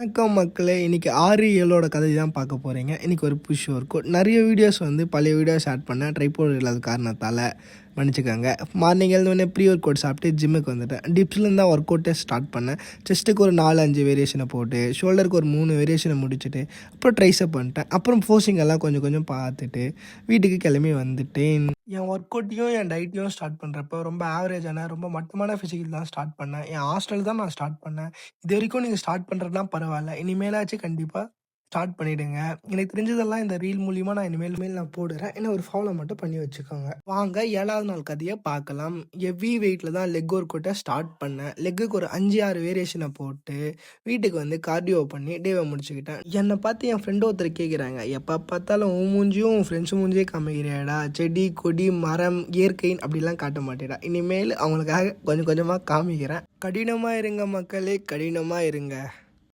வணக்கம் மக்களே! இன்னைக்கு 6, 7ஓட கதை தான் பார்க்க போறீங்க. இன்னைக்கு ஒரு புஷ் ஒர்க் அவுட். நெறைய வீடியோஸ் பழைய வீடியோஸ் ஆட் பண்ணேன். ட்ரைபாட் இல்லாத காரணத்தால மன்னிச்சுக்கங்க. மார்னிங் எழுந்தவுடனே ப்ரீ ஒர்க் அவுட் சாப்பிட்டு ஜிம்முக்கு வந்துட்டேன். டிப்ஸ்லேருந்து தான் ஒர்க் அவுட்டே ஸ்டார்ட் பண்ணேன். செஸ்ட்டுக்கு ஒரு 4, 5 வேரியேஷனை போட்டு, ஷோல்டருக்கு ஒரு 3 வேரியேஷனை முடிச்சுட்டு, அப்புறம் ட்ரைசெப் பண்ணிட்டேன். அப்புறம் போஸிங் எல்லாம் கொஞ்சம் கொஞ்சம் பார்த்துட்டு, வீட்டுக்கு கிளம்பி வந்துட்டேன். என் ஒர்க் அவுட்டையும், என் டயட்டையும் ஸ்டார்ட் பண்ணுறப்போ ரொம்ப ஆவரேஜான, ரொம்ப மட்டமான ஃபிசிக்கல் தான் ஸ்டார்ட் பண்ணேன். என் ஹாஸ்டல் தான் நான் ஸ்டார்ட் பண்ணேன். இதுவரைக்கும் நீங்க ஸ்டார்ட் பண்றதுலாம் பரவால்ல. இனிமேலாச்சும் கண்டிப்பா ஸ்டார்ட் பண்ணிடுங்க. எனக்கு தெரிஞ்சதெல்லாம் இந்த ரீல் மூலியமா நான் இனிமேல் நான் போடுறேன். என்ன ஒரு ஃபாலோ மட்டும் பண்ணி வச்சுக்கோங்க. வாங்க 7வது நாள் கதைய பார்க்கலாம். ஹெவி வெயிட்ல தான் லெக் ஒர்க் அவுட்ட ஸ்டார்ட் பண்ணேன். லெக்குக்கு ஒரு 5, 6 வேரியேஷன போட்டு வீட்டுக்கு வந்து கார்டியோ பண்ணி டேவ முடிச்சுக்கிட்டேன். என்ன பார்த்து என் ஃப்ரெண்ட் ஒருத்தர் கேட்குறாங்க, எப்ப பார்த்தாலும் உன் மூஞ்சியும் உன் ஃப்ரெண்ட்ஸ் மூஞ்சியே காமிக்கிறியாடா? செடி, கொடி, மரம், இயற்கைன்னு அப்படிலாம் காட்ட மாட்டேடா. இனிமேல் அவங்களுக்காக கொஞ்சம் கொஞ்சமா காமிக்கிறேன். கடினமா இருங்க மக்களே, கடினமா இருங்க.